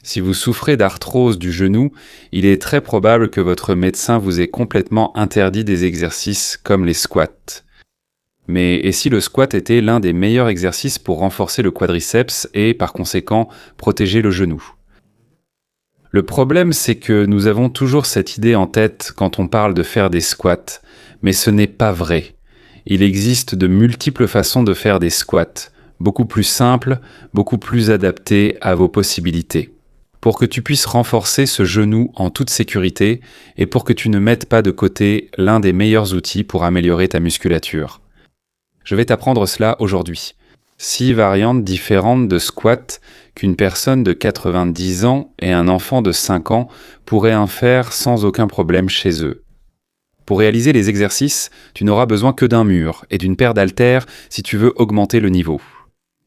Si vous souffrez d'arthrose du genou, il est très probable que votre médecin vous ait complètement interdit des exercices comme les squats. Mais et si le squat était l'un des meilleurs exercices pour renforcer le quadriceps et, par conséquent, protéger le genou? Le problème, c'est que nous avons toujours cette idée en tête quand on parle de faire des squats, mais ce n'est pas vrai. Il existe de multiples façons de faire des squats, beaucoup plus simples, beaucoup plus adaptées à vos possibilités. Pour que tu puisses renforcer ce genou en toute sécurité et pour que tu ne mettes pas de côté l'un des meilleurs outils pour améliorer ta musculature. Je vais t'apprendre cela aujourd'hui. 6 variantes différentes de squat qu'une personne de 90 ans et un enfant de 5 ans pourraient en faire sans aucun problème chez eux. Pour réaliser les exercices, tu n'auras besoin que d'un mur et d'une paire d'haltères si tu veux augmenter le niveau.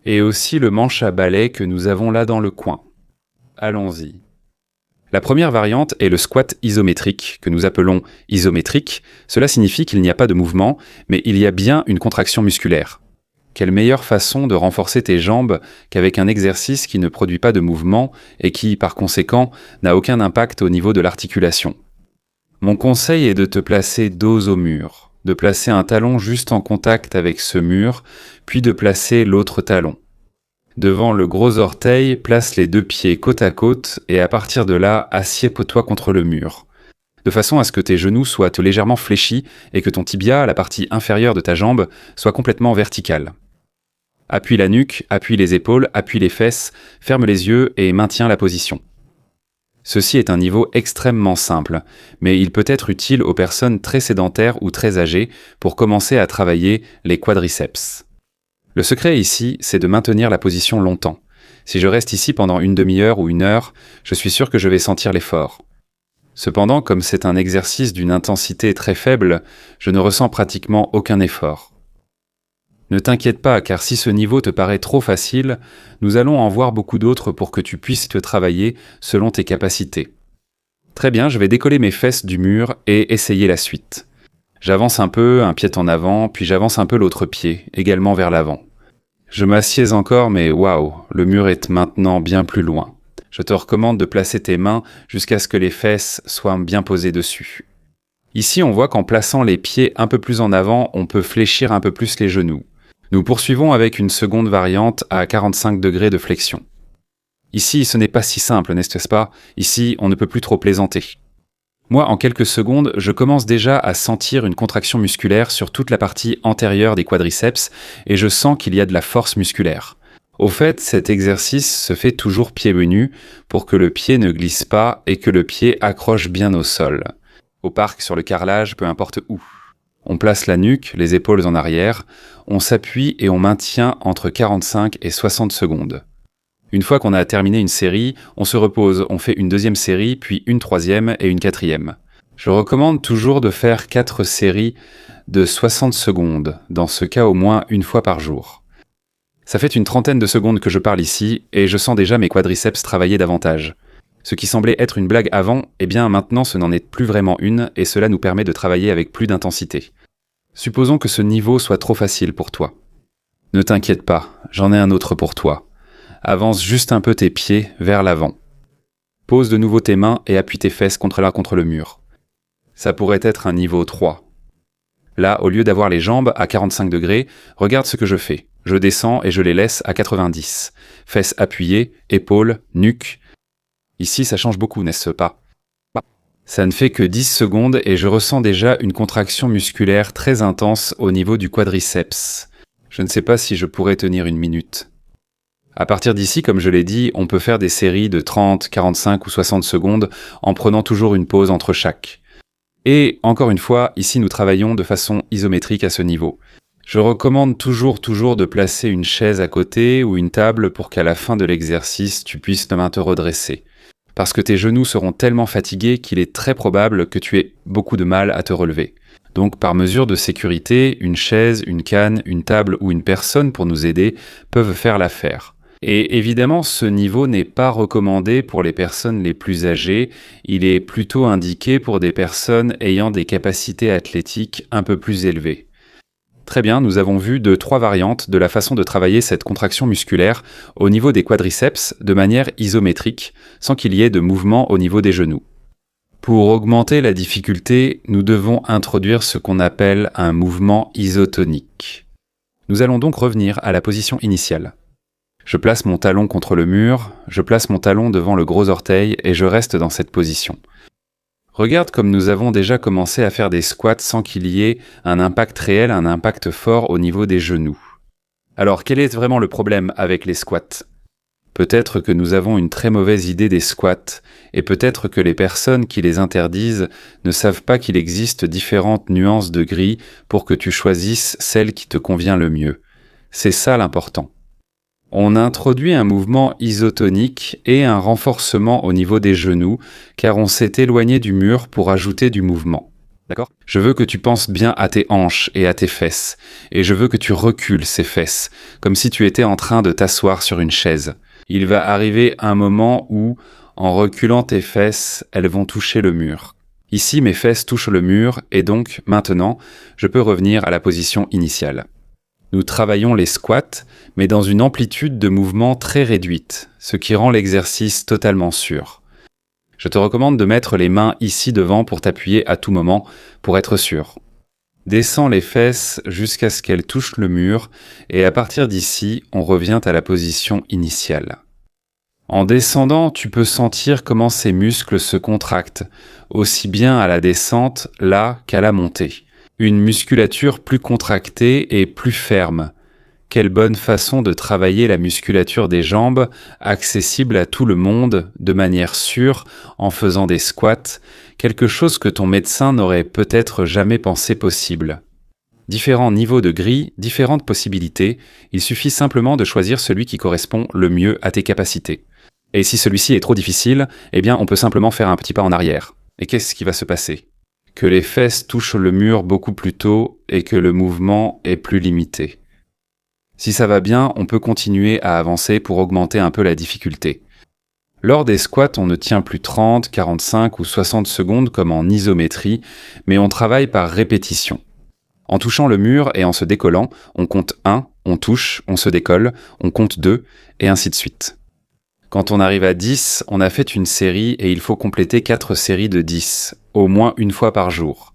Et aussi le manche à balai que nous avons là dans le coin. Allons-y. La première variante est le squat isométrique, que nous appelons isométrique. Cela signifie qu'il n'y a pas de mouvement, mais il y a bien une contraction musculaire. Quelle meilleure façon de renforcer tes jambes qu'avec un exercice qui ne produit pas de mouvement et qui, par conséquent, n'a aucun impact au niveau de l'articulation. Mon conseil est de te placer dos au mur, de placer un talon juste en contact avec ce mur, puis de placer l'autre talon. Devant le gros orteil, place les 2 pieds côte à côte et à partir de là, assieds-toi contre le mur. De façon à ce que tes genoux soient légèrement fléchis et que ton tibia, la partie inférieure de ta jambe, soit complètement verticale. Appuie la nuque, appuie les épaules, appuie les fesses, ferme les yeux et maintiens la position. Ceci est un niveau extrêmement simple, mais il peut être utile aux personnes très sédentaires ou très âgées pour commencer à travailler les quadriceps. Le secret ici, c'est de maintenir la position longtemps. Si je reste ici pendant une demi-heure ou une heure, je suis sûr que je vais sentir l'effort. Cependant, comme c'est un exercice d'une intensité très faible, je ne ressens pratiquement aucun effort. Ne t'inquiète pas, car si ce niveau te paraît trop facile, nous allons en voir beaucoup d'autres pour que tu puisses te travailler selon tes capacités. Très bien, je vais décoller mes fesses du mur et essayer la suite. J'avance un peu, un pied en avant, puis j'avance un peu l'autre pied, également vers l'avant. Je m'assieds encore, mais waouh, le mur est maintenant bien plus loin. Je te recommande de placer tes mains jusqu'à ce que les fesses soient bien posées dessus. Ici, on voit qu'en plaçant les pieds un peu plus en avant, on peut fléchir un peu plus les genoux. Nous poursuivons avec une seconde variante à 45 degrés de flexion. Ici, ce n'est pas si simple, n'est-ce pas? Ici, on ne peut plus trop plaisanter. Moi, en quelques secondes, je commence déjà à sentir une contraction musculaire sur toute la partie antérieure des quadriceps et je sens qu'il y a de la force musculaire. Au fait, cet exercice se fait toujours pieds nus pour que le pied ne glisse pas et que le pied accroche bien au sol. Au parc, sur le carrelage, peu importe où. On place la nuque, les épaules en arrière, on s'appuie et on maintient entre 45 et 60 secondes. Une fois qu'on a terminé une série, on se repose, on fait une deuxième série, puis une troisième et une quatrième. Je recommande toujours de faire 4 séries de 60 secondes, dans ce cas au moins une fois par jour. Ça fait une trentaine de secondes que je parle ici, et je sens déjà mes quadriceps travailler davantage. Ce qui semblait être une blague avant, eh bien maintenant ce n'en est plus vraiment une, et cela nous permet de travailler avec plus d'intensité. Supposons que ce niveau soit trop facile pour toi. Ne t'inquiète pas, j'en ai un autre pour toi. Avance juste un peu tes pieds vers l'avant. Pose de nouveau tes mains et appuie tes fesses contre le mur. Ça pourrait être un niveau 3. Là, au lieu d'avoir les jambes à 45 degrés, regarde ce que je fais. Je descends et je les laisse à 90. Fesses appuyées, épaules, nuque. Ici, ça change beaucoup, n'est-ce pas? Ça ne fait que 10 secondes et je ressens déjà une contraction musculaire très intense au niveau du quadriceps. Je ne sais pas si je pourrais tenir une minute. À partir d'ici, comme je l'ai dit, on peut faire des séries de 30, 45 ou 60 secondes en prenant toujours une pause entre chaque. Et, encore une fois, ici nous travaillons de façon isométrique à ce niveau. Je recommande toujours de placer une chaise à côté ou une table pour qu'à la fin de l'exercice, tu puisses te redresser. Parce que tes genoux seront tellement fatigués qu'il est très probable que tu aies beaucoup de mal à te relever. Donc, par mesure de sécurité, une chaise, une canne, une table ou une personne pour nous aider peuvent faire l'affaire. Et évidemment, ce niveau n'est pas recommandé pour les personnes les plus âgées, il est plutôt indiqué pour des personnes ayant des capacités athlétiques un peu plus élevées. Très bien, nous avons vu 3 variantes de la façon de travailler cette contraction musculaire au niveau des quadriceps de manière isométrique, sans qu'il y ait de mouvement au niveau des genoux. Pour augmenter la difficulté, nous devons introduire ce qu'on appelle un mouvement isotonique. Nous allons donc revenir à la position initiale. Je place mon talon contre le mur, je place mon talon devant le gros orteil et je reste dans cette position. Regarde comme nous avons déjà commencé à faire des squats sans qu'il y ait un impact réel, un impact fort au niveau des genoux. Alors, quel est vraiment le problème avec les squats ? Peut-être que nous avons une très mauvaise idée des squats, et peut-être que les personnes qui les interdisent ne savent pas qu'il existe différentes nuances de gris pour que tu choisisses celle qui te convient le mieux. C'est ça l'important. On introduit un mouvement isotonique et un renforcement au niveau des genoux, car on s'est éloigné du mur pour ajouter du mouvement. D'accord ? Je veux que tu penses bien à tes hanches et à tes fesses, et je veux que tu recules ces fesses, comme si tu étais en train de t'asseoir sur une chaise. Il va arriver un moment où, en reculant tes fesses, elles vont toucher le mur. Ici, mes fesses touchent le mur, et donc, maintenant, je peux revenir à la position initiale. Nous travaillons les squats, mais dans une amplitude de mouvement très réduite, ce qui rend l'exercice totalement sûr. Je te recommande de mettre les mains ici devant pour t'appuyer à tout moment, pour être sûr. Descends les fesses jusqu'à ce qu'elles touchent le mur, et à partir d'ici, on revient à la position initiale. En descendant, tu peux sentir comment ces muscles se contractent, aussi bien à la descente, là, qu'à la montée. Une musculature plus contractée et plus ferme. Quelle bonne façon de travailler la musculature des jambes, accessible à tout le monde, de manière sûre, en faisant des squats, quelque chose que ton médecin n'aurait peut-être jamais pensé possible. Différents niveaux de grille, différentes possibilités, il suffit simplement de choisir celui qui correspond le mieux à tes capacités. Et si celui-ci est trop difficile, eh bien on peut simplement faire un petit pas en arrière. Et qu'est-ce qui va se passer ? Que les fesses touchent le mur beaucoup plus tôt et que le mouvement est plus limité. Si ça va bien, on peut continuer à avancer pour augmenter un peu la difficulté. Lors des squats, on ne tient plus 30, 45 ou 60 secondes comme en isométrie, mais on travaille par répétition. En touchant le mur et en se décollant, on compte 1, on touche, on se décolle, on compte 2, et ainsi de suite. Quand on arrive à 10, on a fait une série et il faut compléter 4 séries de 10, au moins une fois par jour.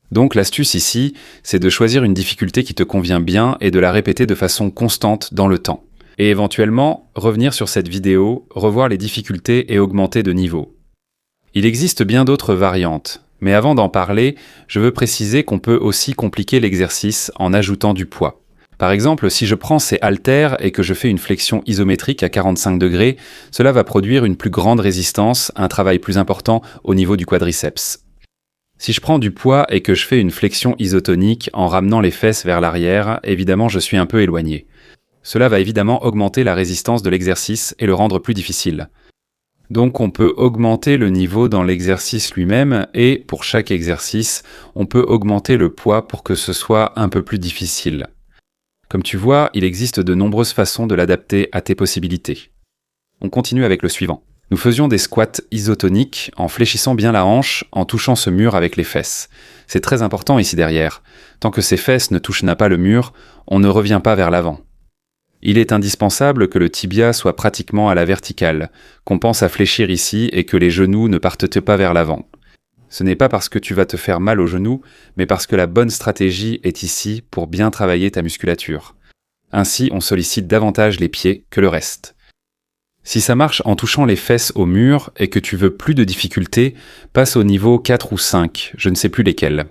Donc l'astuce ici, c'est de choisir une difficulté qui te convient bien et de la répéter de façon constante dans le temps. Et éventuellement, revenir sur cette vidéo, revoir les difficultés et augmenter de niveau. Il existe bien d'autres variantes, mais avant d'en parler, je veux préciser qu'on peut aussi compliquer l'exercice en ajoutant du poids. Par exemple, si je prends ces haltères et que je fais une flexion isométrique à 45 degrés, cela va produire une plus grande résistance, un travail plus important au niveau du quadriceps. Si je prends du poids et que je fais une flexion isotonique en ramenant les fesses vers l'arrière, évidemment je suis un peu éloigné. Cela va évidemment augmenter la résistance de l'exercice et le rendre plus difficile. Donc on peut augmenter le niveau dans l'exercice lui-même et, pour chaque exercice, on peut augmenter le poids pour que ce soit un peu plus difficile. Comme tu vois, il existe de nombreuses façons de l'adapter à tes possibilités. On continue avec le suivant. Nous faisions des squats isotoniques en fléchissant bien la hanche, en touchant ce mur avec les fesses. C'est très important ici derrière. Tant que ces fesses ne touchent pas le mur, on ne revient pas vers l'avant. Il est indispensable que le tibia soit pratiquement à la verticale, qu'on pense à fléchir ici et que les genoux ne partent pas vers l'avant. Ce n'est pas parce que tu vas te faire mal aux genoux, mais parce que la bonne stratégie est ici pour bien travailler ta musculature. Ainsi, on sollicite davantage les pieds que le reste. Si ça marche en touchant les fesses au mur et que tu veux plus de difficultés, passe au niveau 4 ou 5, je ne sais plus lesquels.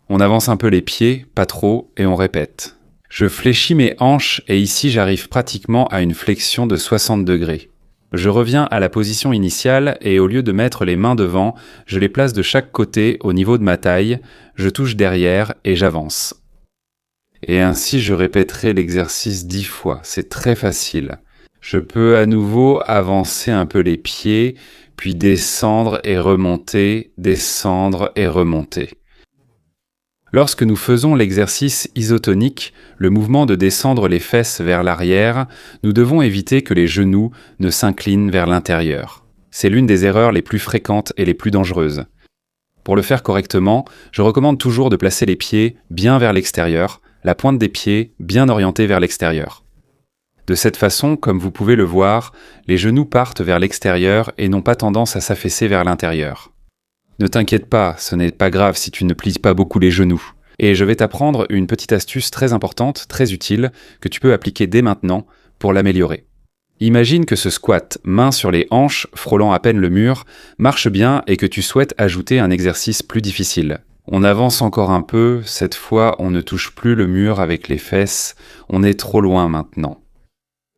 On avance un peu les pieds, pas trop, et on répète. Je fléchis mes hanches et ici j'arrive pratiquement à une flexion de 60 degrés. Je reviens à la position initiale et au lieu de mettre les mains devant, je les place de chaque côté au niveau de ma taille, je touche derrière et j'avance. Et ainsi je répéterai l'exercice 10 fois, c'est très facile. Je peux à nouveau avancer un peu les pieds, puis descendre et remonter, descendre et remonter. Lorsque nous faisons l'exercice isotonique, le mouvement de descendre les fesses vers l'arrière, nous devons éviter que les genoux ne s'inclinent vers l'intérieur. C'est l'une des erreurs les plus fréquentes et les plus dangereuses. Pour le faire correctement, je recommande toujours de placer les pieds bien vers l'extérieur, la pointe des pieds bien orientée vers l'extérieur. De cette façon, comme vous pouvez le voir, les genoux partent vers l'extérieur et n'ont pas tendance à s'affaisser vers l'intérieur. Ne t'inquiète pas, ce n'est pas grave si tu ne plies pas beaucoup les genoux. Et je vais t'apprendre une petite astuce très importante, très utile, que tu peux appliquer dès maintenant pour l'améliorer. Imagine que ce squat, main sur les hanches, frôlant à peine le mur, marche bien et que tu souhaites ajouter un exercice plus difficile. On avance encore un peu, cette fois on ne touche plus le mur avec les fesses, on est trop loin maintenant.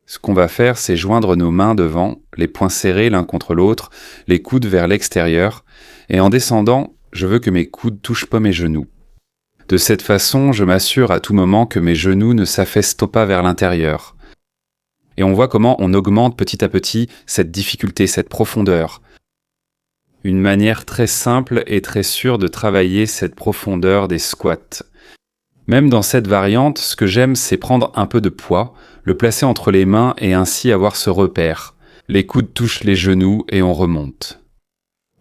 Ce qu'on va faire, c'est joindre nos mains devant, les poings serrés l'un contre l'autre, les coudes vers l'extérieur, et en descendant, je veux que mes coudes touchent pas mes genoux. De cette façon, je m'assure à tout moment que mes genoux ne s'affaissent pas vers l'intérieur. Et on voit comment on augmente petit à petit cette difficulté, cette profondeur. Une manière très simple et très sûre de travailler cette profondeur des squats. Même dans cette variante, ce que j'aime, c'est prendre un peu de poids, le placer entre les mains et ainsi avoir ce repère. Les coudes touchent les genoux et on remonte.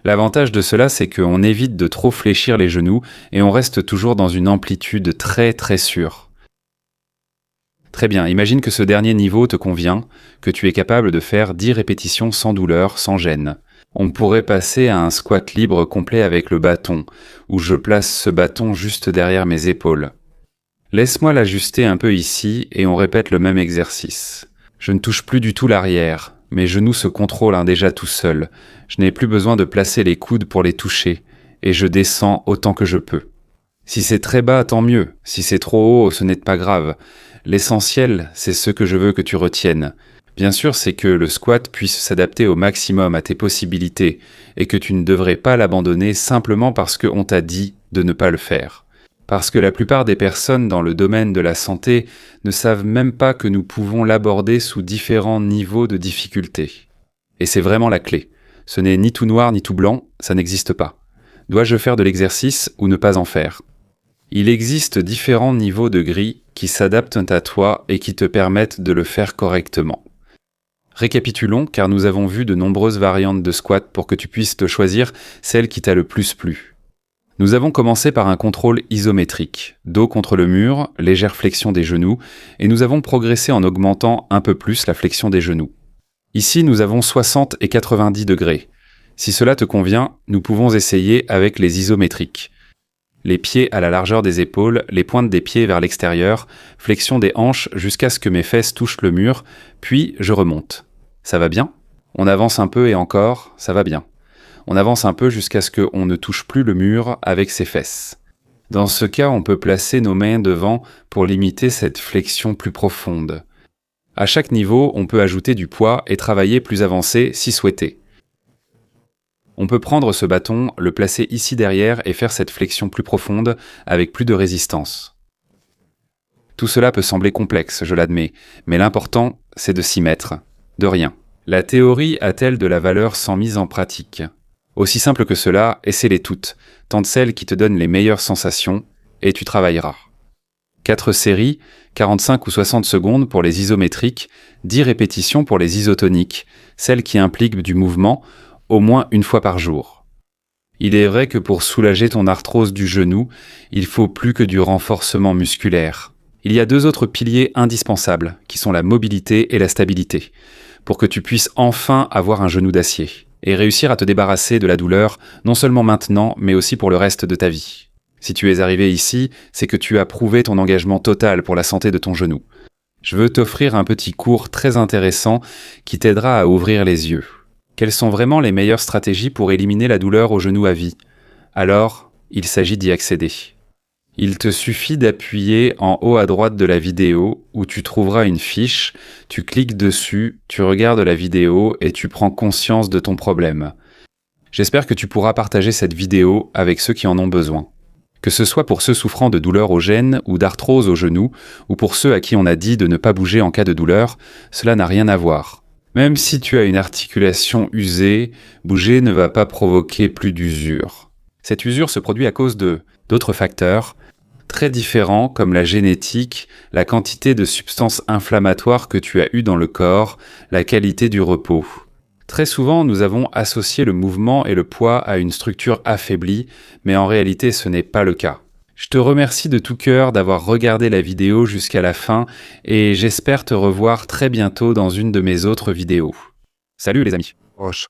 L'avantage de cela, c'est qu'on évite de trop fléchir les genoux et on reste toujours dans une amplitude très très sûre. Très bien, imagine que ce dernier niveau te convient, que tu es capable de faire 10 répétitions sans douleur, sans gêne. On pourrait passer à un squat libre complet avec le bâton, où je place ce bâton juste derrière mes épaules. Laisse-moi l'ajuster un peu ici et on répète le même exercice. Je ne touche plus du tout l'arrière. Mes genoux se contrôlent déjà tout seuls. Je n'ai plus besoin de placer les coudes pour les toucher. Et je descends autant que je peux. Si c'est très bas, tant mieux. Si c'est trop haut, ce n'est pas grave. L'essentiel, c'est ce que je veux que tu retiennes. Bien sûr, c'est que le squat puisse s'adapter au maximum à tes possibilités et que tu ne devrais pas l'abandonner simplement parce qu'on t'a dit de ne pas le faire. Parce que la plupart des personnes dans le domaine de la santé ne savent même pas que nous pouvons l'aborder sous différents niveaux de difficulté. Et c'est vraiment la clé. Ce n'est ni tout noir ni tout blanc, ça n'existe pas. Dois-je faire de l'exercice ou ne pas en faire ? Il existe différents niveaux de gris qui s'adaptent à toi et qui te permettent de le faire correctement. Récapitulons car nous avons vu de nombreuses variantes de squat pour que tu puisses te choisir celle qui t'a le plus plu. Nous avons commencé par un contrôle isométrique, dos contre le mur, légère flexion des genoux, et nous avons progressé en augmentant un peu plus la flexion des genoux. Ici, nous avons 60 et 90 degrés. Si cela te convient, nous pouvons essayer avec les isométriques. Les pieds à la largeur des épaules, les pointes des pieds vers l'extérieur, flexion des hanches jusqu'à ce que mes fesses touchent le mur, puis je remonte. Ça va bien ? On avance un peu et encore, ça va bien. On avance un peu jusqu'à ce qu'on ne touche plus le mur avec ses fesses. Dans ce cas, on peut placer nos mains devant pour limiter cette flexion plus profonde. À chaque niveau, on peut ajouter du poids et travailler plus avancé si souhaité. On peut prendre ce bâton, le placer ici derrière et faire cette flexion plus profonde avec plus de résistance. Tout cela peut sembler complexe, je l'admets, mais l'important, c'est de s'y mettre. De rien. La théorie a-t-elle de la valeur sans mise en pratique ? Aussi simple que cela, essaie-les toutes. Tente celles qui te donnent les meilleures sensations, et tu travailleras. 4 séries, 45 ou 60 secondes pour les isométriques, 10 répétitions pour les isotoniques, celles qui impliquent du mouvement, au moins une fois par jour. Il est vrai que pour soulager ton arthrose du genou, il faut plus que du renforcement musculaire. Il y a 2 autres piliers indispensables, qui sont la mobilité et la stabilité, pour que tu puisses enfin avoir un genou d'acier, et réussir à te débarrasser de la douleur, non seulement maintenant, mais aussi pour le reste de ta vie. Si tu es arrivé ici, c'est que tu as prouvé ton engagement total pour la santé de ton genou. Je veux t'offrir un petit cours très intéressant qui t'aidera à ouvrir les yeux. Quelles sont vraiment les meilleures stratégies pour éliminer la douleur au genou à vie ? Alors, il s'agit d'y accéder. Il te suffit d'appuyer en haut à droite de la vidéo où tu trouveras une fiche, tu cliques dessus, tu regardes la vidéo et tu prends conscience de ton problème. J'espère que tu pourras partager cette vidéo avec ceux qui en ont besoin. Que ce soit pour ceux souffrant de douleurs aux gènes ou d'arthrose au genou, ou pour ceux à qui on a dit de ne pas bouger en cas de douleur, cela n'a rien à voir. Même si tu as une articulation usée, bouger ne va pas provoquer plus d'usure. Cette usure se produit à cause d'autres facteurs, très différents comme la génétique, la quantité de substances inflammatoires que tu as eues dans le corps, la qualité du repos. Très souvent, nous avons associé le mouvement et le poids à une structure affaiblie, mais en réalité, ce n'est pas le cas. Je te remercie de tout cœur d'avoir regardé la vidéo jusqu'à la fin et j'espère te revoir très bientôt dans une de mes autres vidéos. Salut les amis. Proche.